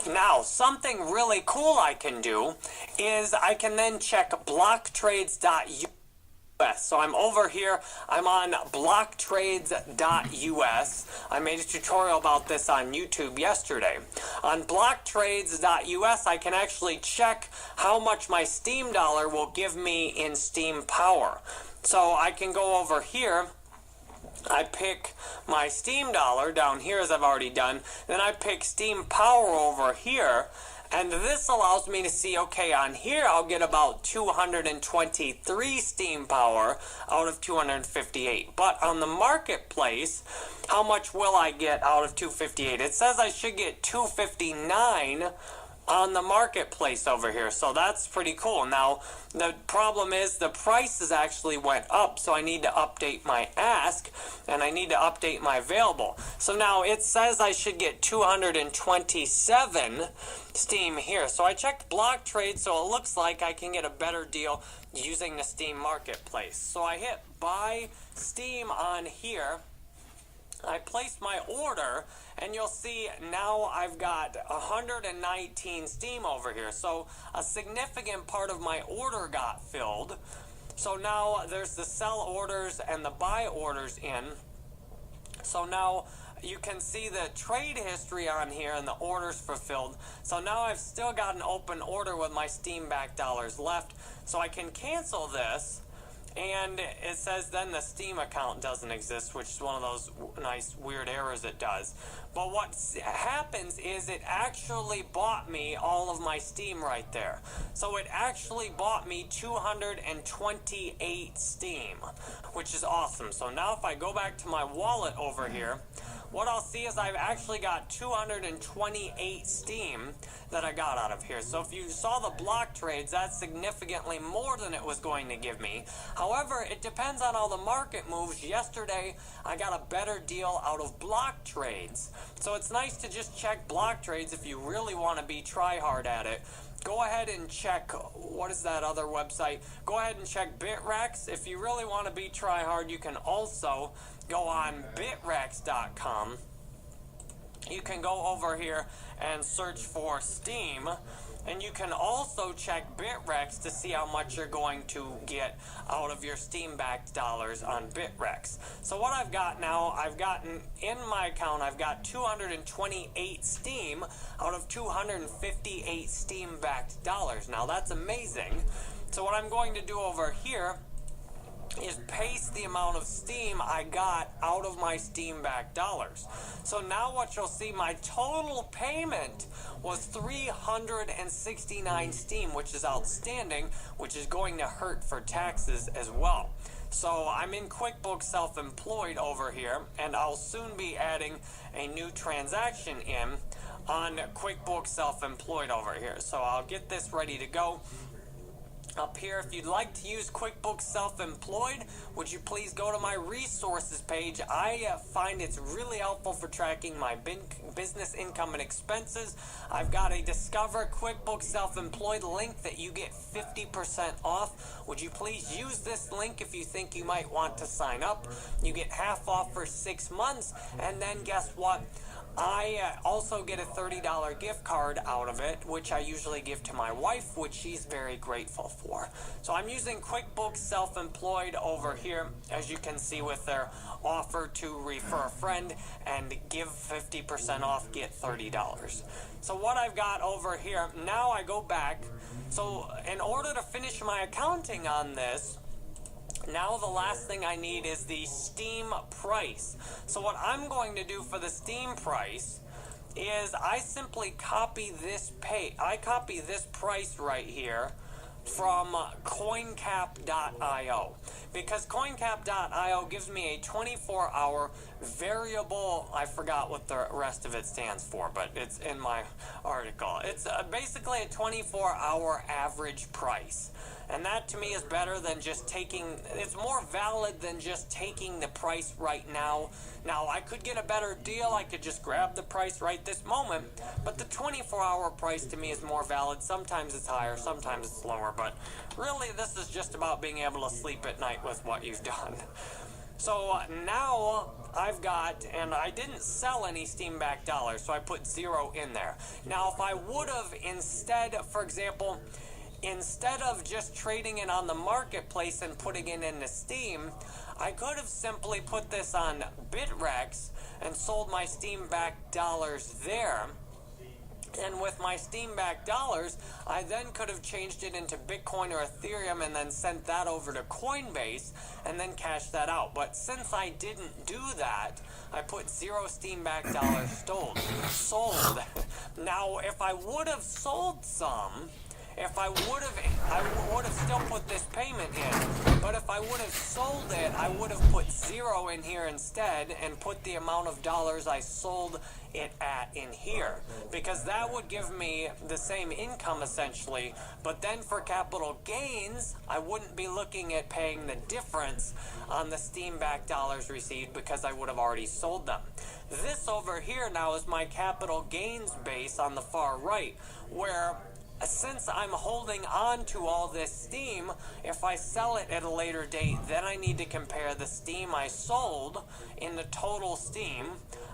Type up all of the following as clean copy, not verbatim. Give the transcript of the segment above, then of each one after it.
Now, something really cool I can do is I can then check blocktrades.us. So I'm over here, I'm on blocktrades.us. I made a tutorial about this on YouTube yesterday. On blocktrades.us, I can actually check how much my Steam dollar will give me in Steam power. So I can go over here, I pick my Steam dollar down here as I've already done, then I pick Steam power over here, and this allows me to see, okay, on here I'll get about 223 Steam power out of 258. But on the marketplace, how much will I get out of 258? It says I should get 259 on the marketplace over here, so that's pretty cool. Now the problem is the prices actually went up, so I need to update my ask and I need to update my available. So now it says I should get 227 Steam here, so I checked block trade, so it looks like I can get a better deal using the Steam marketplace. So I hit buy Steam on here, I placed my order, and you'll see now I've got 119 Steam over here. So a significant part of my order got filled. So now there's the sell orders and the buy orders in. So now you can see the trade history on here and the orders fulfilled. So now I've still got an open order with my Steam back dollars left. So I can cancel this. And it says then the Steam account doesn't exist, which is one of those nice weird errors it does. But what happens is it actually bought me all of my Steam right there. So it actually bought me 228 Steam, which is awesome. So now if I go back to my wallet over here, what I'll see is I've actually got 228 Steam that I got out of here. So if you saw the block trades, that's significantly more than it was going to give me. However, it depends on how the market moves. Yesterday, I got a better deal out of block trades. So it's nice to just check block trades if you really want to be try hard at it. Go ahead and check, what is that other website? Go ahead and check Bittrex. If you really want to be try hard, you can also go on Bittrex.com. You can go over here and search for Steam, and you can also check Bittrex to see how much you're going to get out of your Steam-backed dollars on Bittrex. So what I've got now, I've gotten in my account, I've got 228 Steam out of 258 Steam-backed dollars. Now that's amazing. So what I'm going to do over here is paste the amount of Steam I got out of my Steam back dollars. So now what you'll see, my total payment was 369 Steam, which is outstanding, which is going to hurt for taxes as well. So I'm in QuickBooks Self-Employed over here, and I'll soon be adding a new transaction in on QuickBooks Self-Employed over here. So I'll get this ready to go. Up here, if you'd like to use QuickBooks Self-Employed, would you please go to my resources page. I find it's really helpful for tracking my business income and expenses. I've got a Discover QuickBooks Self-Employed link that you get 50% off. Would you please use this link if you think you might want to sign up? You get half off for 6 months, and then guess what? I also get a $30 gift card out of it, which I usually give to my wife, which she's very grateful for. So I'm using QuickBooks Self-Employed over here, as you can see with their offer to refer a friend and give 50% off, get $30. So what I've got over here, now I go back. So in order to finish my accounting on this, now the last thing I need is the Steam price. So what I'm going to do for the Steam price is I simply copy this price right here from CoinCap.io, because CoinCap.io gives me a 24-hour variable. I forgot what the rest of it stands for, but it's in my article. It's basically a 24-hour average price. And that to me is better than just it's more valid than just taking the price right now. Now, I could get a better deal. I could just grab the price right this moment. But the 24-hour price to me is more valid. Sometimes it's higher, sometimes it's lower. But really, this is just about being able to sleep at night with what you've done. So now I've got, and I didn't sell any Steam back dollars, so I put 0 in there. Now, if I would have instead, for example, instead of just trading it on the marketplace and putting it into Steam, I could have simply put this on Bitrex and sold my Steam back dollars there. And with my Steam back dollars, I then could have changed it into Bitcoin or Ethereum and then sent that over to Coinbase and then cashed that out. But since I didn't do that, I put 0 Steam back dollars sold. Now, if I would have sold some, I would have still put this payment in, but if I would have sold it, I would have put 0 in here instead and put the amount of dollars I sold it at in here, because that would give me the same income essentially, but then for capital gains, I wouldn't be looking at paying the difference on the Steam back dollars received because I would have already sold them. This over here now is my capital gains base on the far right, where since I'm holding on to all this Steam, if I sell it at a later date, then I need to compare the Steam I sold in the total Steam.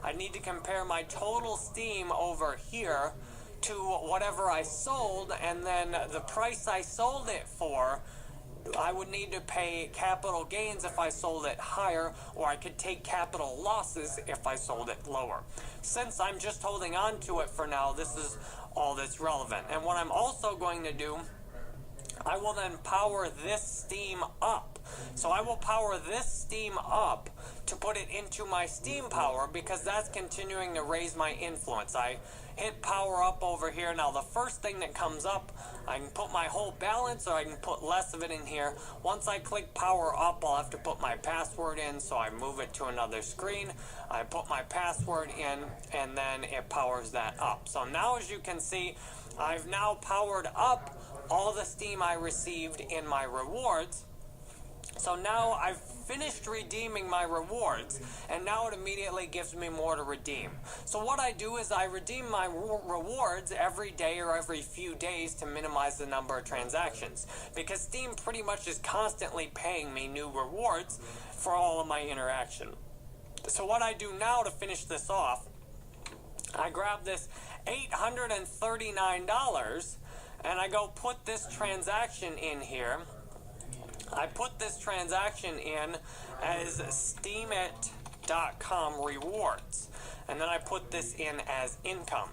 I need to compare my total Steam over here to whatever I sold, and then the price I sold it for, I would need to pay capital gains if I sold it higher, or I could take capital losses if I sold it lower. Since I'm just holding on to it for now, this is all that's relevant. And what I'm also going to do, I will then power this Steam up. So I will power this Steam up to put it into my Steam Power, because that's continuing to raise my influence. I hit power up over here. Now the first thing that comes up, I can put my whole balance or I can put less of it in here. Once I click power up, I'll have to put my password in, so I move it to another screen. I put my password in and then it powers that up. So now, as you can see, I've now powered up all the Steam I received in my rewards. So now I've finished redeeming my rewards, and now it immediately gives me more to redeem. So what I do is I redeem my rewards every day or every few days to minimize the number of transactions, because Steam pretty much is constantly paying me new rewards for all of my interaction. So what I do now to finish this off, I grab this $839 and I go put this transaction in here. I put this transaction in as Steemit.com rewards, and then I put this in as income.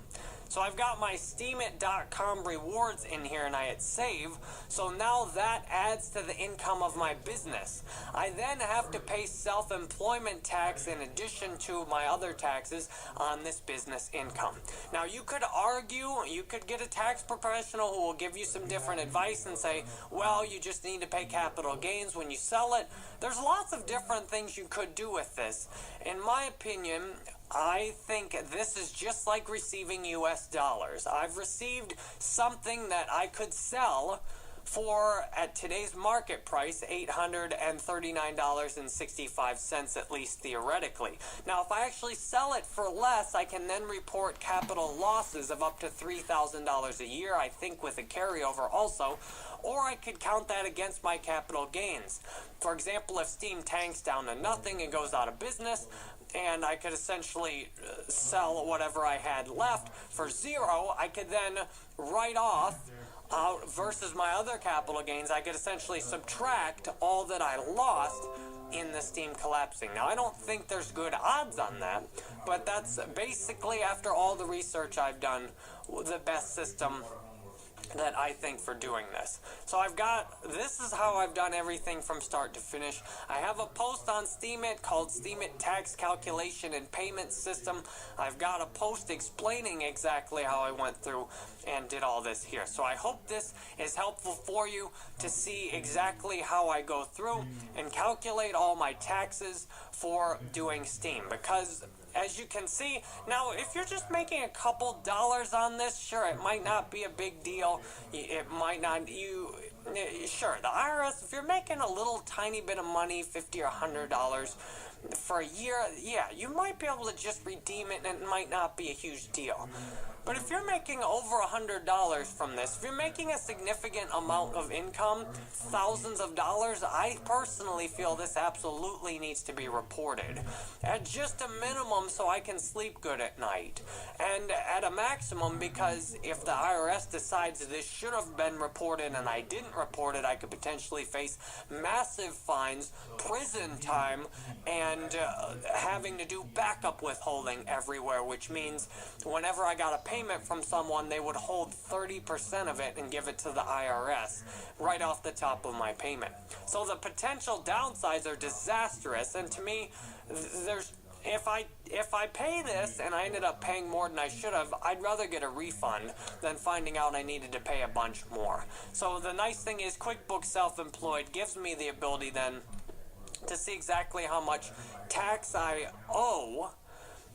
So I've got my Steemit.com rewards in here, and I hit save. So now that adds to the income of my business. I then have to pay self-employment tax in addition to my other taxes on this business income. Now you could argue, you could get a tax professional who will give you some different advice and say, well, you just need to pay capital gains when you sell it. There's lots of different things you could do with this. In my opinion, I think this is just like receiving US dollars. I've received something that I could sell for, at today's market price, $839.65, at least theoretically. Now, if I actually sell it for less, I can then report capital losses of up to $3,000 a year, I think, with a carryover also, or I could count that against my capital gains. For example, if Steam tanks down to nothing and goes out of business, and I could essentially sell whatever I had left for 0, I could then write off versus my other capital gains. I could essentially subtract all that I lost in the Steam collapsing. Now, I don't think there's good odds on that, but that's basically, after all the research I've done, the best system that I think for doing this. So this is how I've done everything from start to finish. I have a post on Steemit called Steemit Tax Calculation and Payment System. I've got a post explaining exactly how I went through and did all this here. So I hope this is helpful for you to see exactly how I go through and calculate all my taxes for doing Steam, because as you can see, now if you're just making a couple dollars on this, sure, it might not be a big deal. It might not, sure, the IRS, if you're making a little tiny bit of money, $50 or $100 for a year, yeah, you might be able to just redeem it and it might not be a huge deal. But if you're making over $100 from this, if you're making a significant amount of income, thousands of dollars, I personally feel this absolutely needs to be reported. At just a minimum so I can sleep good at night. And at a maximum because if the IRS decides this should have been reported and I didn't report it, I could potentially face massive fines, prison time, and having to do backup withholding everywhere, which means whenever I got a payment from someone, they would hold 30% of it and give it to the IRS right off the top of my payment. So the potential downsides are disastrous, and to me, if I pay this and I ended up paying more than I should have, I'd rather get a refund than finding out I needed to pay a bunch more. So the nice thing is QuickBooks Self-Employed gives me the ability then to see exactly how much tax I owe,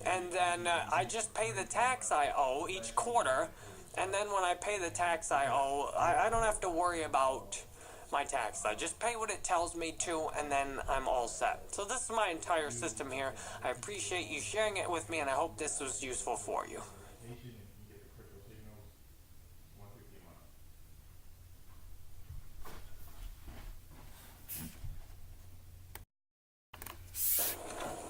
and then I just pay the tax I owe each quarter, and then when I pay the tax I owe, I don't have to worry about my tax. I just pay what it tells me to, and then I'm all set. So this is my entire system here. I appreciate you sharing it with me, and I hope this was useful for you.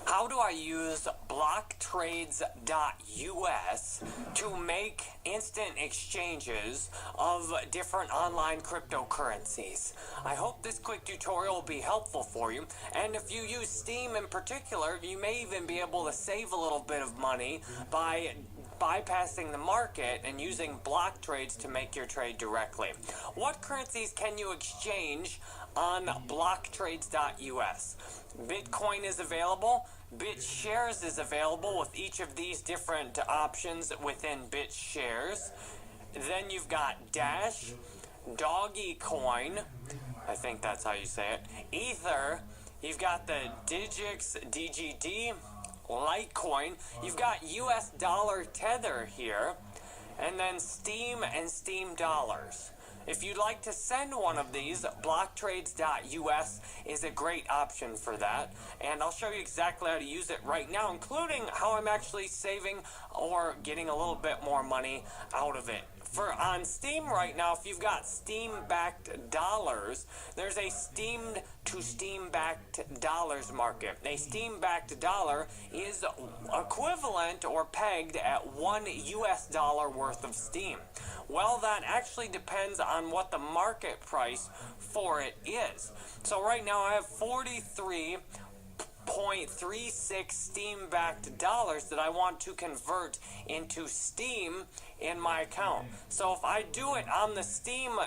How do I use blocktrades.us to make instant exchanges of different online cryptocurrencies? I hope this quick tutorial will be helpful for you, and if you use Steem in particular, you may even be able to save a little bit of money by bypassing the market and using block trades to make your trade directly. What currencies can you exchange on blocktrades.us? Bitcoin is available. BitShares is available with each of these different options within BitShares. Then you've got Dash, Dogecoin, I think that's how you say it, Ether, you've got the Digix, DGD, Litecoin, you've got US dollar Tether here, and then Steem and Steem dollars. If you'd like to send one of these, blocktrades.us is a great option for that, and I'll show you exactly how to use it right now, including how I'm actually saving or getting a little bit more money out of it. On Steem right now, if you've got Steem-backed dollars, there's a steamed to Steem-backed dollars market. A Steem-backed dollar is equivalent or pegged at $1 US worth of Steem. Well, that actually depends on what the market price for it is. So right now I have 43.36 Steem-backed dollars that I want to convert into Steem in my account. So if I do it on the Steem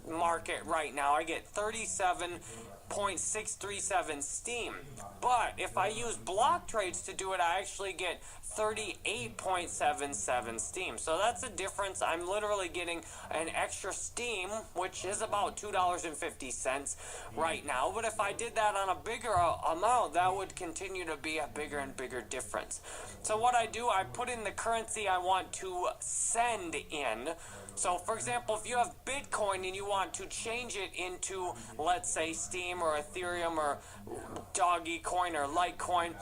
market right now, I get 37.637 Steem. But if I use block trades to do it, I actually get 38.77 Steem. So that's a difference. I'm literally getting an extra Steem, which is about $2.50 right now. But if I did that on a bigger amount, that would continue to be a bigger and bigger difference. So what I do, I put in the currency I want to send in. So for example, if you have Bitcoin and you want to change it into, let's say, Steem or Ethereum or Dogecoin or Litecoin,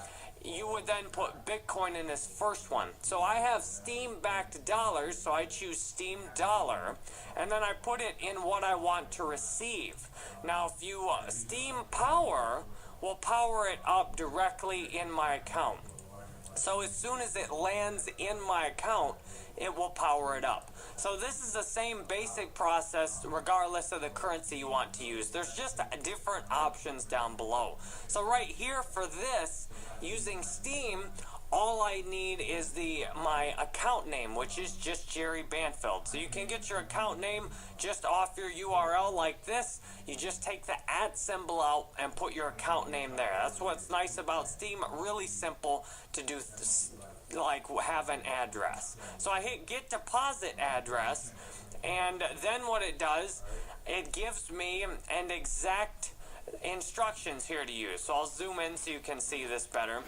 you would then put Bitcoin in this first one. So I have Steem-backed dollars, so I choose Steem dollar, and then I put it in what I want to receive. Now, if you Steem Power will power it up directly in my account. So as soon as it lands in my account, it will power it up. So this is the same basic process regardless of the currency you want to use. There's just different options down below. So right here for this, using Steem, all I need is my account name, which is just Jerry Banfield. So you can get your account name just off your URL like this. You just take the @ symbol out and put your account name there. That's what's nice about Steem. Really simple to do, like have an address. So I hit get deposit address, and then what it does, it gives me an exact instructions here to use. So I'll zoom in so you can see this better.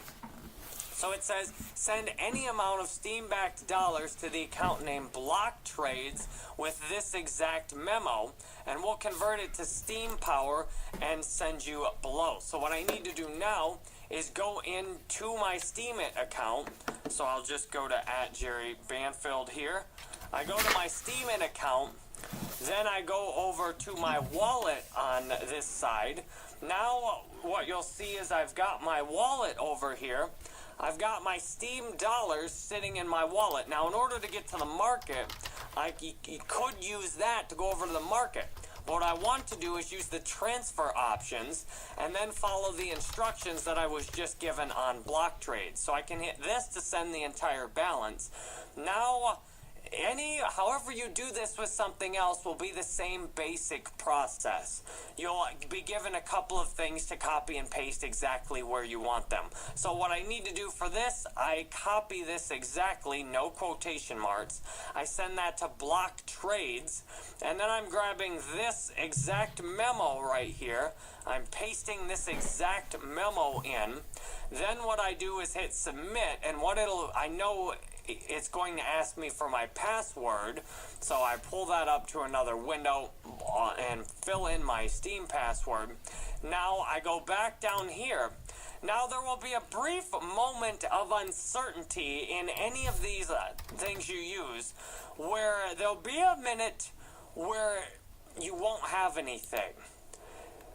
So it says, send any amount of Steem-backed dollars to the account name Block Trades with this exact memo, and we'll convert it to Steem Power and send you below. So what I need to do now is go into my Steemit account. So I'll just go to @JerryBanfield here. I go to my Steemit account. Then I go over to my wallet on this side. Now what you'll see is I've got my wallet over here. I've got my Steem dollars sitting in my wallet. Now in order to get to the market, you could use that to go over to the market. What I want to do is use the transfer options and then follow the instructions that I was just given on block trades. So I can hit this to send the entire balance. Now, however you do this with something else will be the same basic process. You'll be given a couple of things to copy and paste exactly where you want them. So what I need to do for this, I copy this exactly, no quotation marks. I send that to block trades, and then I'm grabbing this exact memo right here. I'm pasting this exact memo in. Then what I do is hit submit, and I know it's going to ask me for my password, so I pull that up to another window and fill in my Steem password. Now I go back down here. Now there will be a brief moment of uncertainty in any of these things you use, where there'll be a minute where you won't have anything.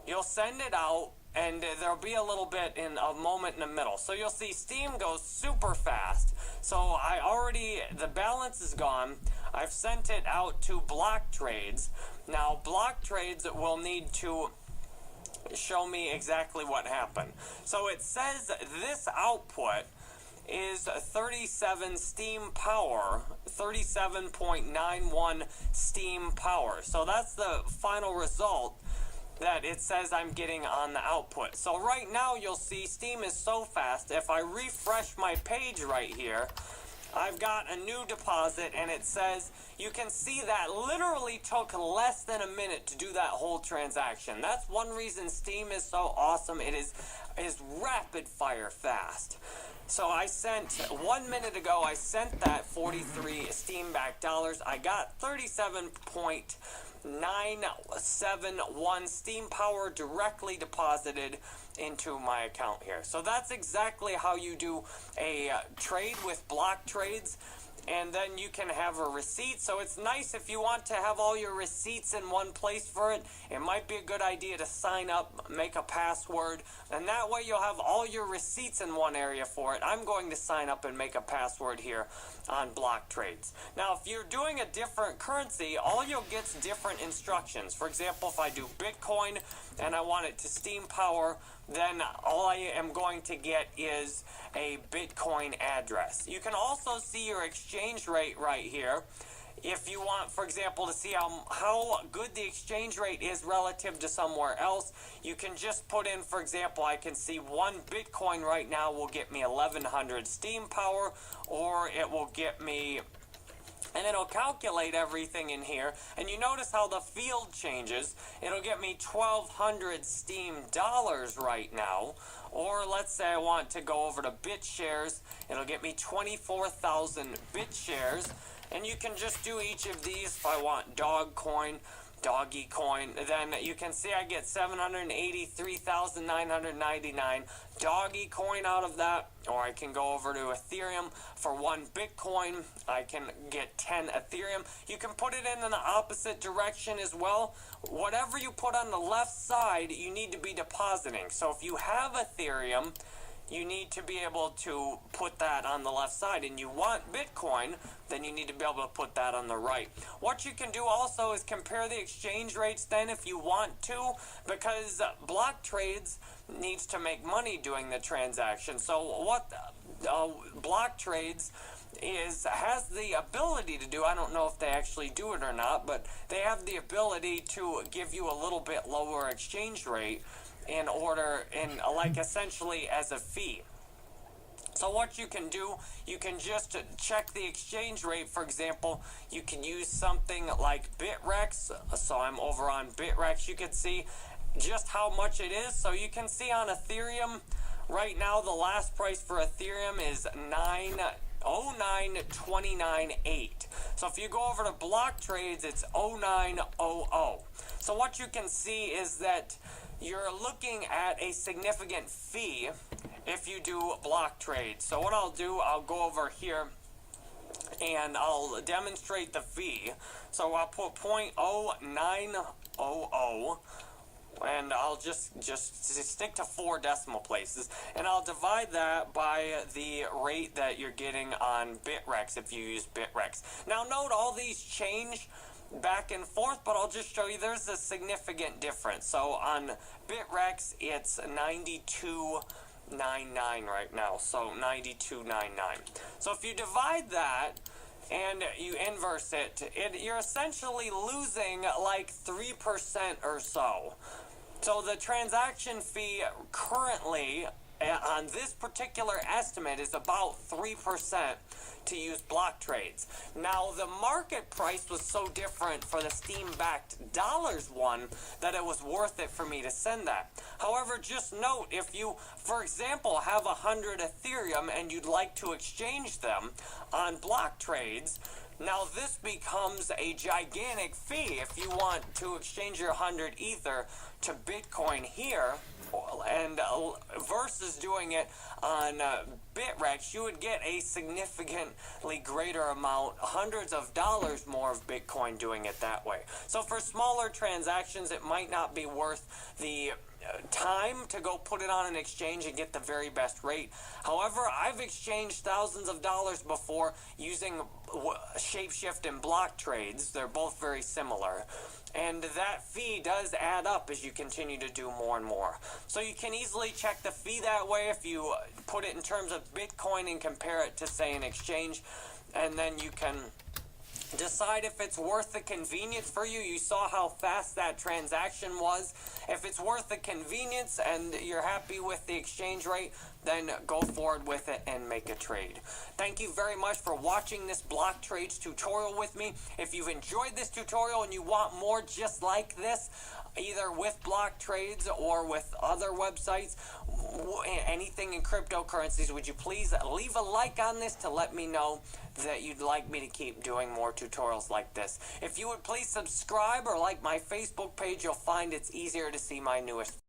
You'll send it out, and there'll be a little bit in a moment in the middle. So you'll see Steem goes super fast. So the balance is gone. I've sent it out to block trades. Now block trades will need to show me exactly what happened. So it says this output is 37 Steem power, 37.91 Steem power. So that's the final result that it says I'm getting on the output. So right now you'll see Steem is so fast. If I refresh my page right here, I've got a new deposit, and it says you can see that literally took less than a minute to do that whole transaction. That's one reason Steem is so awesome. It is rapid fire fast. So 1 minute ago, I sent that 43 Steem back dollars. I got 37.971 Steem power directly deposited into my account here. So that's exactly how you do a trade with block trades. And then you can have a receipt. So it's nice if you want to have all your receipts in one place for it. It might be a good idea to sign up, make a password, and that way you'll have all your receipts in one area for it. I'm going to sign up and make a password here on block trades. Now, if you're doing a different currency, all you'll get is different instructions. For example, if I do Bitcoin and I want it to Steem power, then all I am going to get is a Bitcoin address. You can also see your exchange rate right here. If you want, for example, to see how good the exchange rate is relative to somewhere else, you can just put in, for example, I can see 1 Bitcoin right now will get me 1100 Steem power, or it will get me, and it'll calculate everything in here. And you notice how the field changes. It'll get me 1200 Steem dollars right now. Or let's say I want to go over to BitShares. It'll get me 24,000 BitShares. And you can just do each of these. If I want Dogcoin, Doggy Coin, then you can see I get 783,999 Doggy Coin out of that. Or I can go over to Ethereum. For 1 Bitcoin, I can get 10 Ethereum. You can put it in the opposite direction as well. Whatever you put on the left side, you need to be depositing. So if you have Ethereum, you need to be able to put that on the left side. And you want Bitcoin, then you need to be able to put that on the right. What you can do also is compare the exchange rates then if you want to, because block trades needs to make money doing the transaction. So what block trades has the ability to do, I don't know if they actually do it or not, but they have the ability to give you a little bit lower exchange rate like essentially as a fee. So what you can do, you can just check the exchange rate. For example, you can use something like Bitrex. So I'm over on Bitrex. You can see just how much it is. So you can see on Ethereum, right now the last price for Ethereum is 909.298. So if you go over to block trades, it's 0900. So what you can see is that you're looking at a significant fee, if you do block trades. So what I'll do, I'll go over here and I'll demonstrate the fee. So I'll put 0.0900, and I'll just stick to 4 decimal places, and I'll divide that by the rate that you're getting on Bittrex if you use Bittrex. Now note all these change back and forth, but I'll just show you there's a significant difference. So on Bittrex it's 92.99 right now, so 92.99. So if you divide that and you inverse it, you're essentially losing like 3% or so. So the transaction fee currently on this particular estimate is about 3% to use block trades. Now the market price was so different for the Steem-backed dollars one that it was worth it for me to send that. However, just note, if you, for example, have 100 Ethereum and you'd like to exchange them on block trades, now this becomes a gigantic fee. If you want to exchange your 100 Ether to Bitcoin here, and versus doing it on Bittrex, you would get a significantly greater amount, hundreds of dollars more of Bitcoin doing it that way. So for smaller transactions, it might not be worth the time to go put it on an exchange and get the very best rate. However, I've exchanged thousands of dollars before using Shapeshift and block trades. They're both very similar, and that fee does add up as you continue to do more and more. So you can easily check the fee that way if you put it in terms of Bitcoin and compare it to, say, an exchange, and then you can decide if it's worth the convenience for you. You saw how fast that transaction was. If it's worth the convenience and you're happy with the exchange rate, then go forward with it and make a trade. Thank you very much for watching this block trades tutorial with me. If you've enjoyed this tutorial and you want more just like this, either with block trades or with other websites, anything in cryptocurrencies, would you please leave a like on this to let me know that you'd like me to keep doing more tutorials like this. If you would please subscribe or like my Facebook page, you'll find it's easier to see my newest